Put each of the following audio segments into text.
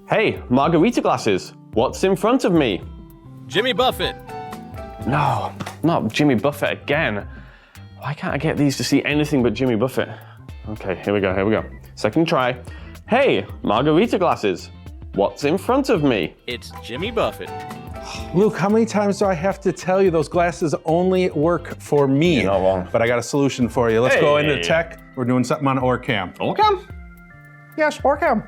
Hey, margarita glasses, what's in front of me? Jimmy Buffett. No, not Jimmy Buffett again. Why can't I get these to see anything but Jimmy Buffett? Okay, here we go. Second try. Hey, margarita glasses, what's in front of me? It's Jimmy Buffett. Luke, how many times do I have to tell you those glasses only work for me? You're not wrong. But I got a solution for you. Let's go into tech. We're doing something on OrCam. OrCam? Yes, OrCam.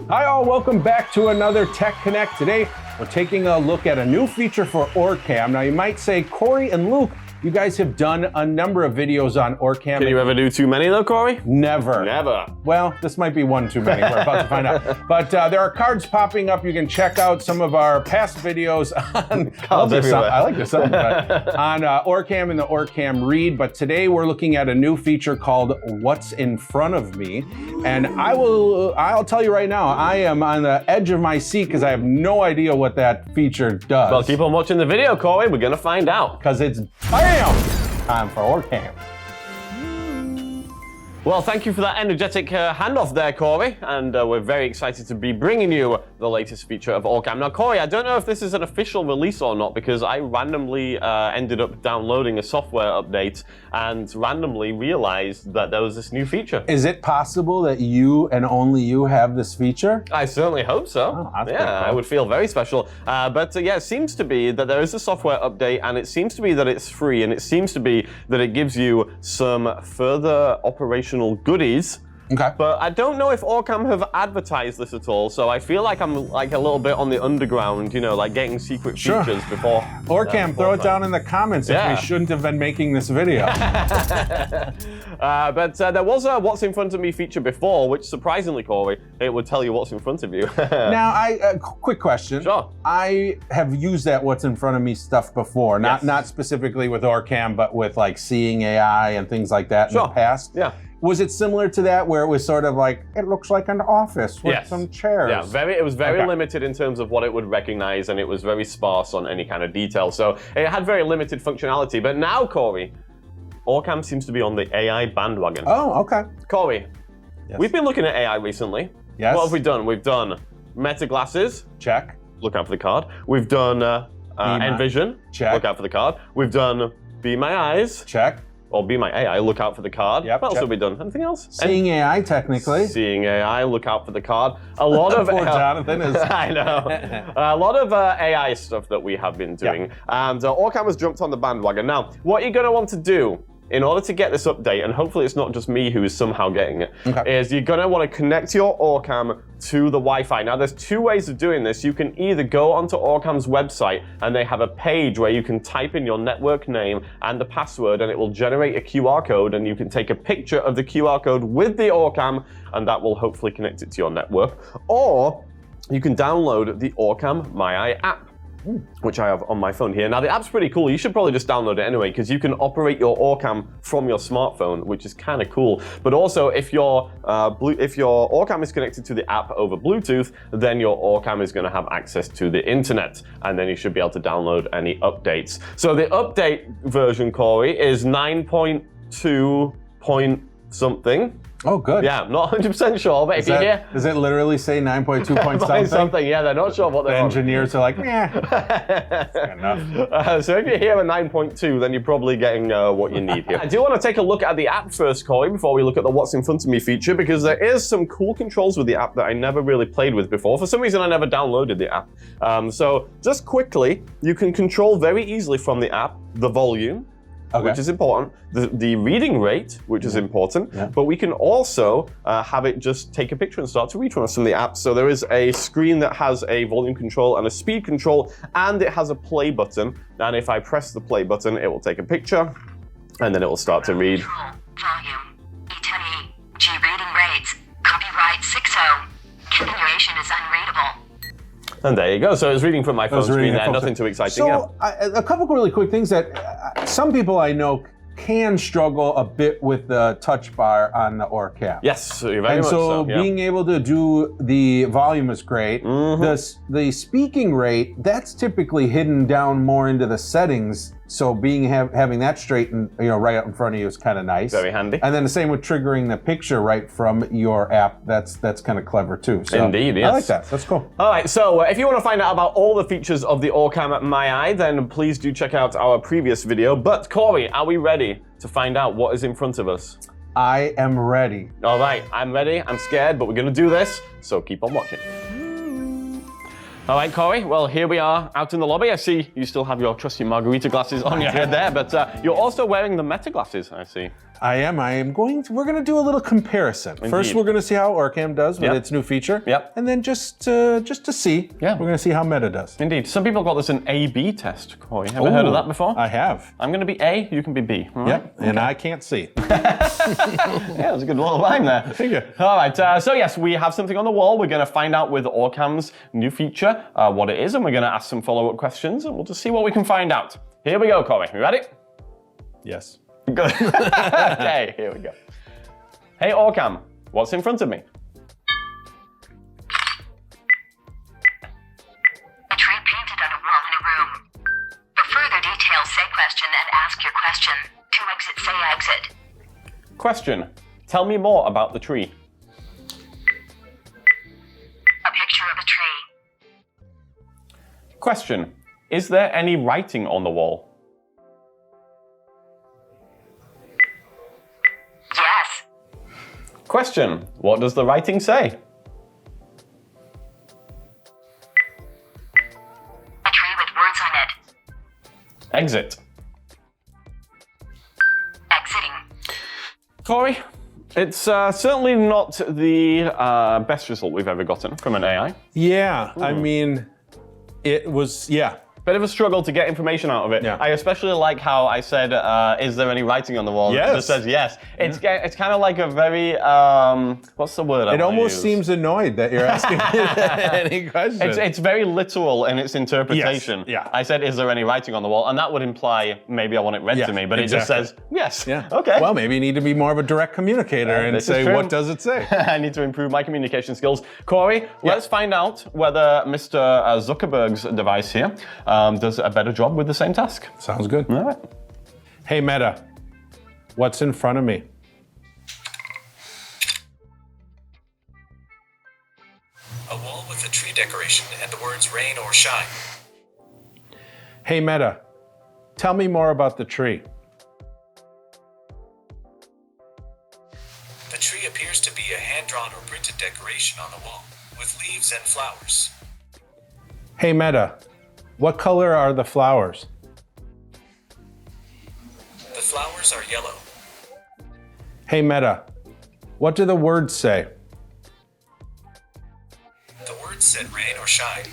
Hi all, welcome back to another Tech Connect. Today, we're taking a look at a new feature for OrCam. Now you might say, Corey and Luke, you guys have done a number of videos on OrCam. Can you ever do too many though, Corey? Never. Never. Well, this might be one too many. We're about to find out. But there are cards popping up. You can check out some of our past videos on I like this sound, but on OrCam and the OrCam Read. But today we're looking at a new feature called What's in Front of Me. And I'll tell you right now, I am on the edge of my seat because I have no idea what that feature does. Well, keep on watching the video, Corey. We're gonna find out. Because it's time for OrCam. Well, thank you for that energetic handoff there, Corey. And we're very excited to be bringing you the latest feature of OrCam. Now, Corey, I don't know if this is an official release or not because I randomly ended up downloading a software update and randomly realized that there was this new feature. Is it possible that you and only you have this feature? I certainly hope so. Oh, yeah, cool. I would feel very special. But yeah, it seems to be that there is a software update and it seems to be that it's free and it seems to be that it gives you some further operational goodies. Okay. But I don't know if OrCam have advertised this at all, so I feel like I'm like a little bit on the underground, you know, like getting secret features before. OrCam, throw it down in the comments if we shouldn't have been making this video. But there was a What's in Front of Me feature before, which surprisingly, Corey, it would tell you what's in front of you. Now, quick question. Sure. I have used that What's in Front of Me stuff before, not specifically with OrCam, but with like Seeing AI and things like that in the past. Yeah. Was it similar to that where it was sort of like, it looks like an office with some chairs? Yeah, it was very limited in terms of what it would recognize and it was very sparse on any kind of detail. So it had very limited functionality. But now, Corey, OrCam seems to be on the AI bandwagon. Oh, okay. Corey, we've been looking at AI recently. Yes. What have we done? We've done MetaGlasses. Check. Look out for the card. We've done Envision. Check. Look out for the card. We've done BeMyEyes. Check. Or BeMyAI, look out for the card. Yep, what else have we done? Anything else? Seeing AI, technically. Seeing AI, look out for the card. A lot of Poor Jonathan is. I know. A lot of AI stuff that we have been doing. And OrCam has jumped on the bandwagon. Now, what you're going to want to do in order to get this update, and hopefully it's not just me who is somehow getting it, is you're going to want to connect your OrCam to the Wi-Fi. Now, there's two ways of doing this. You can either go onto OrCam's website, and they have a page where you can type in your network name and the password, and it will generate a QR code, and you can take a picture of the QR code with the OrCam, and that will hopefully connect it to your network. Or you can download the OrCam MyEye app, which I have on my phone here. Now, the app's pretty cool. You should probably just download it anyway, because you can operate your OrCam from your smartphone, which is kind of cool. But also, if your OrCam is connected to the app over Bluetooth, then your OrCam is going to have access to the internet, and then you should be able to download any updates. So the update version, Corey, is 9.2 point something. Oh, good. Yeah, I'm not 100% sure, but if you hear... Does it literally say 9.2 point something? Yeah, they're not sure what they're The engineers are like, meh. Enough. So if you hear a 9.2, then you're probably getting what you need here. I do want to take a look at the app first, Corey, before we look at the What's in Front of Me feature, because there is some cool controls with the app that I never really played with before. For some reason, I never downloaded the app. So just quickly, you can control very easily from the app the volume, which is important, the reading rate, which is important, but we can also have it just take a picture and start to read from us from the app. So there is a screen that has a volume control and a speed control, and it has a play button. And if I press the play button, it will take a picture, and then it will start to read. Volume, E10E, G reading rates, copyright 60, continuation is unreadable. And there you go. So it's reading from my phone screen there, nothing too exciting. So a couple of really quick things that some people I know can struggle a bit with the touch bar on the OrCam. Yes, very much and so. Yeah. Being able to do the volume is great. The speaking rate, that's typically hidden down more into the settings So having that straight and right out in front of you is kind of nice. Very handy. And then the same with triggering the picture right from your app. That's kind of clever too. So Indeed, yes. I like that. That's cool. All right, so if you want to find out about all the features of the OrCam at MyEye, then please do check out our previous video. But Corey, are we ready to find out what is in front of us? I am ready. All right, I'm ready. I'm scared, but we're going to do this. So keep on watching. All right, Corey, well, here we are out in the lobby. I see you still have your trusty margarita glasses on your head there, but you're also wearing the MetaGlasses, I see. I am we're going to do a little comparison. Indeed. First, we're going to see how OrCam does with Yep. its new feature. Yep. And then just to see, Yeah. we're going to see how Meta does. Indeed. Some people call this an A-B test, Corey. Ever heard of that before? I have. I'm going to be A, you can be B. All right? Yep, and I can't see. Yeah, that's a good little rhyme there. Thank you. All right, so yes, we have something on the wall. We're going to find out with OrCam's new feature what it is, and we're going to ask some follow-up questions, and we'll just see what we can find out. Here we go, Corey. You ready? Yes. Good. Okay, here we go. Hey, OrCam, what's in front of me? A tree painted on a wall in a room. For further details, say question and ask your question. To exit, say exit. Question. Tell me more about the tree. A picture of a tree. Question. Is there any writing on the wall? Yes. Question. What does the writing say? A tree with words on it. Exit. Exiting. Corey, it's certainly not the best result we've ever gotten from an AI. Yeah, I mean, it was, Bit of a struggle to get information out of it. Yeah. I especially like how I said, is there any writing on the wall? Yes. It just says yes. It's kind of like a very, what's the word I It wanna almost use? seems annoyed that you're asking any questions. It's very literal in its interpretation. Yes, yeah. I said, is there any writing on the wall? And that would imply maybe I want it read Yeah, to me, but exactly. it just says yes. Yeah. Okay. Well, maybe you need to be more of a direct communicator and this is say, true. what does it say? I need to improve my communication skills. Corey, let's find out whether Mr. Zuckerberg's device here does a better job with the same task. Sounds good. All right. Hey, Meta, what's in front of me? A wall with a tree decoration and the words rain or shine. Hey, Meta, tell me more about the tree. The tree appears to be a hand-drawn or printed decoration on the wall, with leaves and flowers. Hey, Meta, what color are the flowers? The flowers are yellow. Hey, Meta, what do the words say? The words said rain or shine.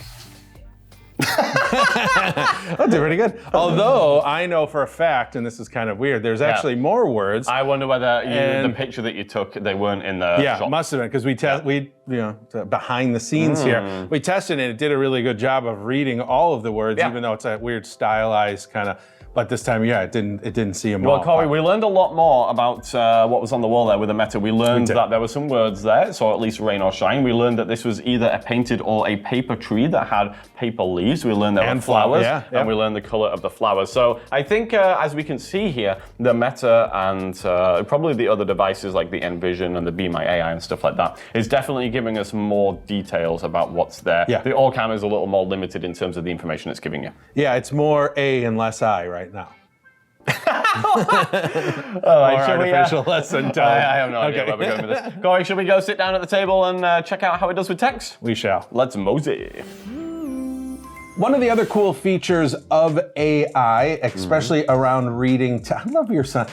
That's pretty good. Although I know for a fact, and this is kind of weird, there's actually more words. I wonder whether the And- picture that you took, they weren't in the Yeah, shot. must have been because we behind the scenes here, we tested it and it did a really good job of reading all of the words, Yeah. even though it's a weird stylized kind of. But this time, it didn't see them all. Well, Corey, we learned a lot more about what was on the wall there with the Meta. We learned that there were some words there, so at least rain or shine. We learned that this was either a painted or a paper tree that had paper leaves. We learned there were And flowers, yeah. and we learned the color of the flowers. So I think, as we can see here, the Meta and probably the other devices like the Envision and the BeMyEyes and stuff like that is definitely giving us more details about what's there. Yeah. The OrCam is a little more limited in terms of the information it's giving you. Yeah, it's more A and less I right now. All right, More shall we, artificial lesson time. I have no idea where we're going with this. Corey, should we go sit down at the table and check out how it does with text? We shall. Let's mosey. One of the other cool features of AI, especially around reading, I love your son,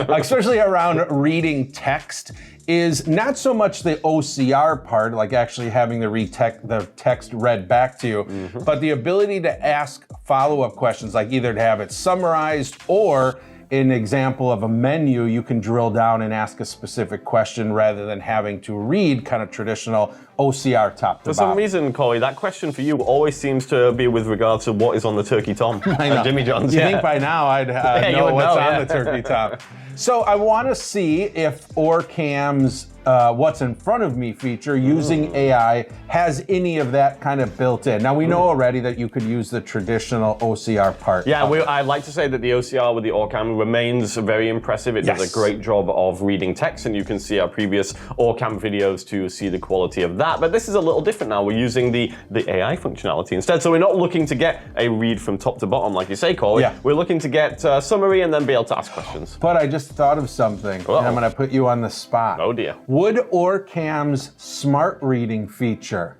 especially around reading text, is not so much the OCR part, like actually having the text read back to you, but the ability to ask follow-up questions, like either to have it summarized or in an example of a menu, you can drill down and ask a specific question rather than having to read kind of traditional OCR top to For some bottom. reason, Corey, that question for you always seems to be with regards to what is on the turkey tom. I know. Jimmy John's. You think by now I'd you know would what's know, on yeah. the turkey top. So I want to see if OrCam's what's in front of me feature using AI has any of that kind of built in. Now we know already that you could use the traditional OCR part. Yeah, I'd like to say that the OCR with the OrCam remains very impressive. It does a great job of reading text, and you can see our previous OrCam videos to see the quality of that. But this is a little different now. We're using the AI functionality instead. So we're not looking to get a read from top to bottom, like you say, Corey. Yeah. We're looking to get a summary and then be able to ask questions. But I just thought of something, and I'm going to put you on the spot. Oh dear. Would OrCam's smart reading feature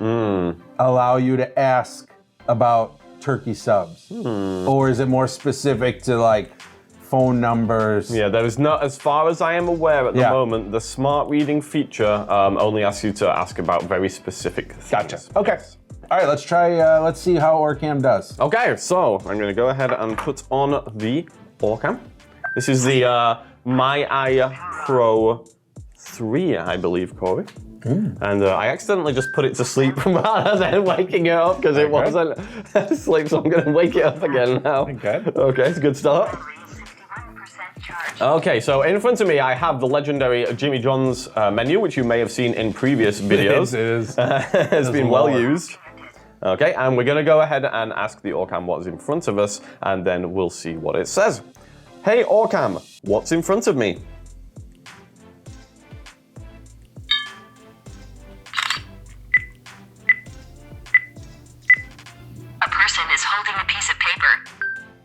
allow you to ask about turkey subs? Or is it more specific to like phone numbers? Yeah, there is not, as far as I am aware at the moment, the smart reading feature only asks you to ask about very specific things. Gotcha. Okay. All right, let's try, let's see how OrCam does. Okay, so I'm gonna go ahead and put on the OrCam. This is the BeMyEyes Pro 3, I believe, Corey. And I accidentally just put it to sleep rather than waking it up because it wasn't asleep, so I'm gonna wake it up again now. Okay, it's a good start. Okay, so in front of me I have the legendary Jimmy John's menu, which you may have seen in previous videos. It is. It's been well used. Okay, and we're gonna go ahead and ask the OrCam what's in front of us, and then we'll see what it says. Hey OrCam, what's in front of me? A person is holding a piece of paper.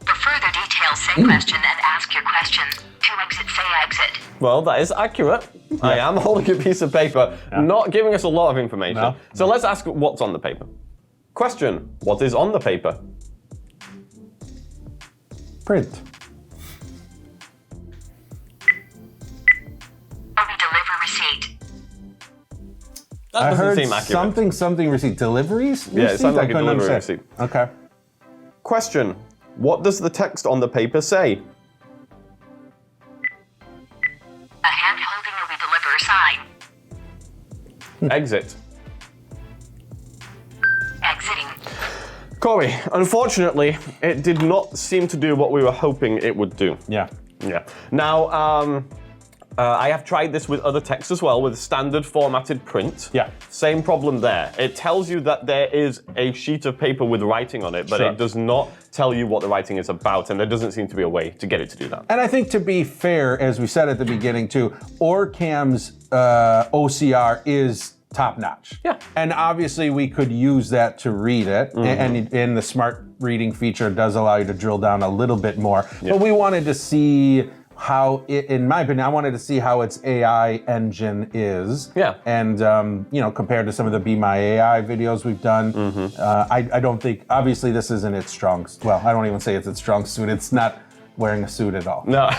For further details, say question and ask your question. To exit, say exit. Well, that is accurate. I am holding a piece of paper, not giving us a lot of information. So let's ask what's on the paper. Question, what is on the paper? Print. We deliver receipt. That I doesn't heard seem accurate. something receipt. Deliveries? Yeah, it sounds like a delivery receipt. Okay. Question, what does the text on the paper say? A hand holding a we deliver sign. Exit. Exiting. Corey, unfortunately, it did not seem to do what we were hoping it would do. Yeah. Yeah. Now, I have tried this with other text as well, with standard formatted print. Yeah. Same problem there. It tells you that there is a sheet of paper with writing on it, but it does not tell you what the writing is about, and there doesn't seem to be a way to get it to do that. And I think to be fair, as we said at the beginning too, OrCam's OCR is top-notch. Yeah. And obviously we could use that to read it, and the smart reading feature does allow you to drill down a little bit more. But we wanted to see how it, in my opinion, I wanted to see how its AI engine is. Yeah. And, you know, compared to some of the BeMyEyes videos we've done, I don't think, obviously this isn't its strong, well, I don't even say it's its strong suit. It's not wearing a suit at all. No.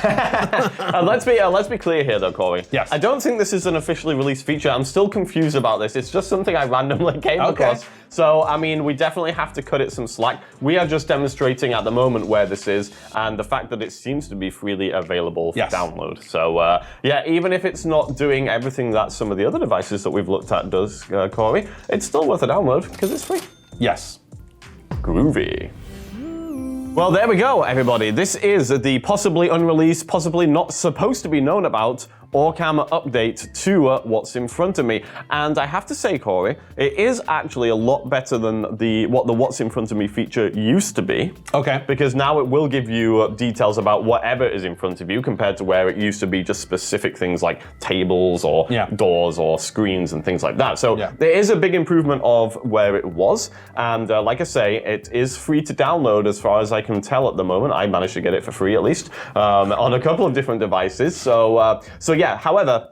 Let's be clear here though, Corey. Yes. I don't think this is an officially released feature. I'm still confused about this. It's just something I randomly came across. So, I mean, we definitely have to cut it some slack. We are just demonstrating at the moment where this is, and the fact that it seems to be freely available for download. So, yeah, even if it's not doing everything that some of the other devices that we've looked at does, Corey, it's still worth a download because it's free. Yes. Groovy. Well, there we go, everybody. This is the possibly unreleased, possibly not supposed to be known about OrCam update to what's in front of me. And I have to say, Corey, it is actually a lot better than what the what's in front of me feature used to be. Okay. Because now it will give you details about whatever is in front of you compared to where it used to be just specific things like tables or doors or screens and things like that. So there is a big improvement of where it was. And like I say, it is free to download as far as I can tell at the moment. I managed to get it for free at least on a couple of different devices. So yeah, however,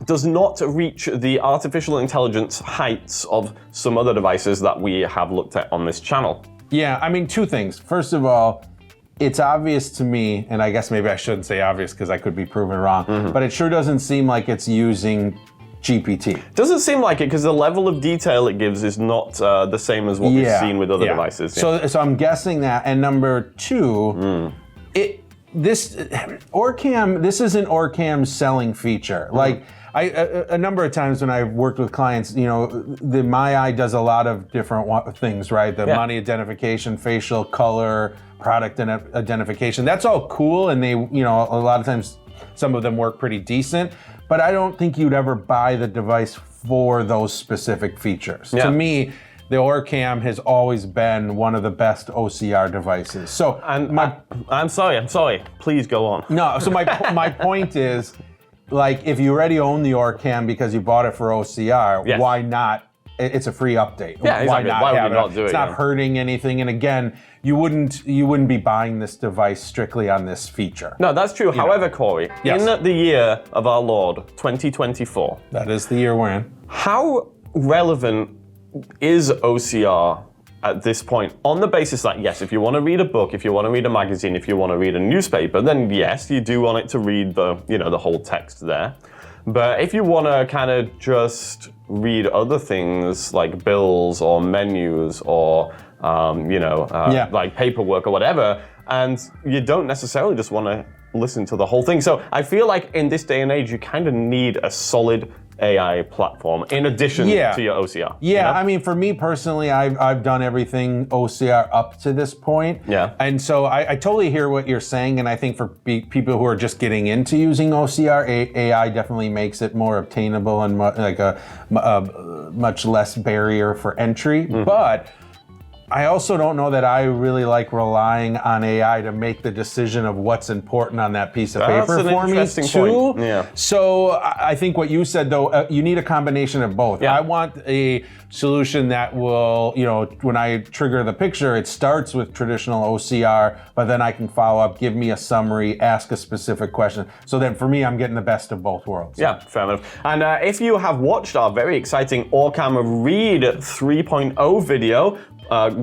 does not reach the artificial intelligence heights of some other devices that we have looked at on this channel. Yeah, I mean, two things. First of all, it's obvious to me, and I guess maybe I shouldn't say obvious because I could be proven wrong, but it sure doesn't seem like it's using GPT. Doesn't seem like it because the level of detail it gives is not the same as what we've seen with other devices. So I'm guessing that. And number two, this isn't OrCam's selling feature. Like a number of times when I've worked with clients, you know, the BeMyEyes does a lot of different things, right? The money identification, facial color, product identification. That's all cool, and they, you know, a lot of times some of them work pretty decent. but I don't think you'd ever buy the device for those specific features. Yeah. To me, the OrCam has always been one of the best OCR devices. So, And I'm sorry. Please go on. no, so my point is, like, if you already own the OrCam because you bought it for OCR, Yes. why not? It's a free update. Yeah, exactly. Why would have you not do it, It's not yeah. hurting anything. And again, you wouldn't be buying this device strictly on this feature. No, that's true. However, Corey, Yes. in the year of our Lord, 2024, That is the year we're in. how relevant is OCR at this point, on the basis that, yes, if you want to read a book, if you want to read a magazine, if you want to read a newspaper, then yes, you do want it to read the whole text there. But if you want to kind of just read other things like bills or menus or like paperwork or whatever, and you don't necessarily just want to listen to the whole thing. So I feel like in this day and age, you kind of need a solid AI platform in addition to your OCR. Yeah, you know? I mean, for me personally, I've done everything OCR up to this point. Yeah. And so I totally hear what you're saying, and I think for people who are just getting into using OCR, AI definitely makes it more obtainable and like a much less barrier for entry. Mm-hmm. But I also don't know that I really like relying on AI to make the decision of what's important on that piece of That's paper an for me interesting too. point. Yeah. So I think what you said though, you need a combination of both. Yeah. I want a solution that will, when I trigger the picture, it starts with traditional OCR, but then I can follow up, give me a summary, ask a specific question. So then for me, I'm getting the best of both worlds. Yeah, fair enough. And if you have watched our very exciting OrCam Read 3.0 video,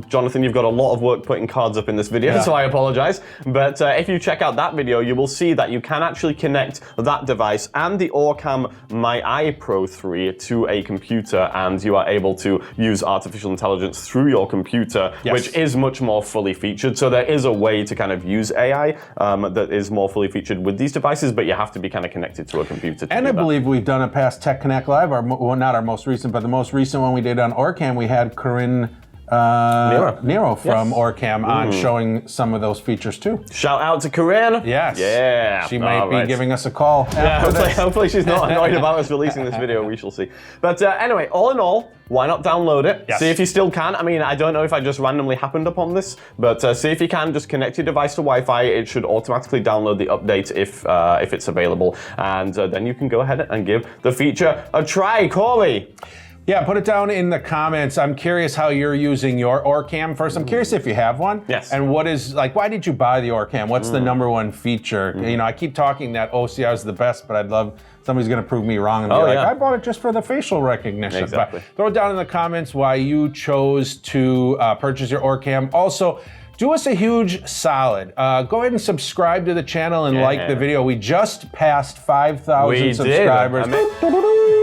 Jonathan, you've got a lot of work putting cards up in this video, so I apologize. But if you check out that video, you will see that you can actually connect that device and the OrCam MyEye Pro 3 to a computer, and you are able to use artificial intelligence through your computer, which is much more fully featured. So there is a way to kind of use AI that is more fully featured with these devices, but you have to be kind of connected to a computer to And do I that. believe we've done a past Tech Connect Live, not our most recent, but the most recent one we did on OrCam, we had Corinne Nero from OrCam on showing some of those features too. Shout out to Corinne. Yes. Yeah. She might be giving us a call. Yeah, hopefully she's not annoyed about us releasing this video. We shall see. But anyway, all in all, why not download it? Yes. See if you still can. I mean, I don't know if I just randomly happened upon this, but see if you can. Just connect your device to Wi-Fi. It should automatically download the update if it's available, and then you can go ahead and give the feature a try. Corey. Yeah, put it down in the comments. I'm curious how you're using your OrCam first. I'm curious if you have one. Yes. And why did you buy the OrCam? What's the number one feature? I keep talking that OCR is the best, but I'd love somebody's going to prove me wrong and be like, I bought it just for the facial recognition. Exactly. But throw it down in the comments why you chose to purchase your OrCam. Also, do us a huge solid. Go ahead and subscribe to the channel and like the video. We just passed 5,000 subscribers.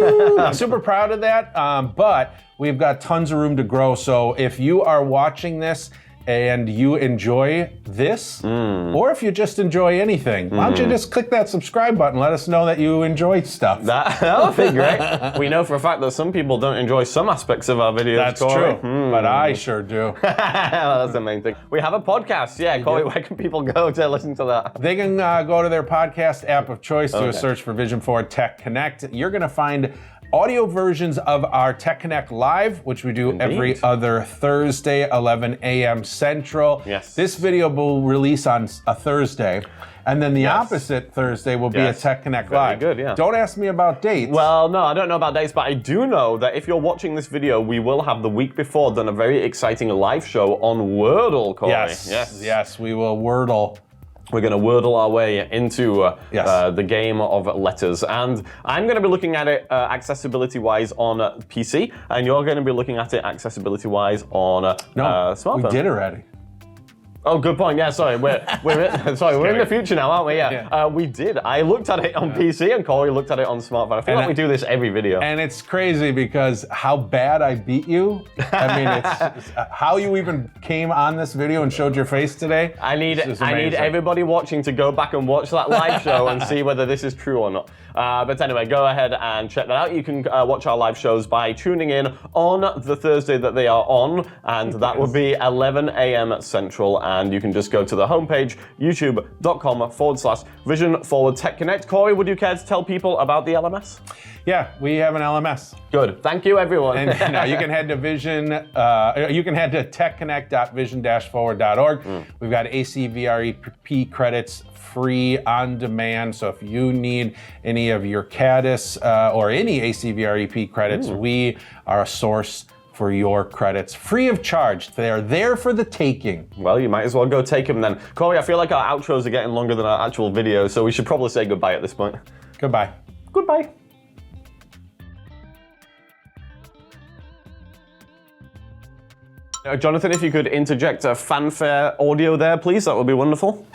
I'm super proud of that, but we've got tons of room to grow. So if you are watching this and you enjoy this, or if you just enjoy anything, why don't you just click that subscribe button? Let us know that you enjoy stuff. That would be great. We know for a fact that some people don't enjoy some aspects of our videos. That's Corey. true, but I sure do. That's the main thing. We have a podcast. Yeah, Corey, where can people go to listen to that? They can go to their podcast app of choice, do a search for Vision 4 Tech Connect. You're going to find audio versions of our Tech Connect Live, which we do every other Thursday, 11 a.m. Central. Yes. This video will release on a Thursday, and then the opposite Thursday will be a Tech Connect Live. Very good, yeah. Don't ask me about dates. Well, no, I don't know about dates, but I do know that if you're watching this video, we will have the week before done a very exciting live show on Wordle, Corey. Yes, we will Wordle. We're going to wordle our way into the game of letters. And I'm going to be looking at it accessibility-wise on PC, and you're going to be looking at it accessibility-wise on smartphone. We did already. Oh, good point. Yeah, sorry. We're in the future now, aren't we? Yeah. We did. I looked at it on PC, and Corey looked at it on smartphone. I feel like we do this every video. And it's crazy because how bad I beat you. I mean, it's how you even came on this video and showed your face today. I need everybody watching to go back and watch that live show and see whether this is true or not. But anyway, go ahead and check that out. You can watch our live shows by tuning in on the Thursday that they are on, and that would be 11 a.m. Central. and you can just go to the homepage, youtube.com/Vision/Tech Connect. Corey, would you care to tell people about the LMS? Yeah, we have an LMS. Good. Thank you, everyone. And you can head to techconnect.vision-forward.org. We've got ACVREP credits free on demand. So if you need any of your Caddis or any ACVREP credits, we are a source for your credits, free of charge. They are there for the taking. Well, you might as well go take them then. Corey, I feel like our outros are getting longer than our actual videos, so we should probably say goodbye at this point. Goodbye. Goodbye. Jonathan, if you could interject a fanfare audio there, please, that would be wonderful.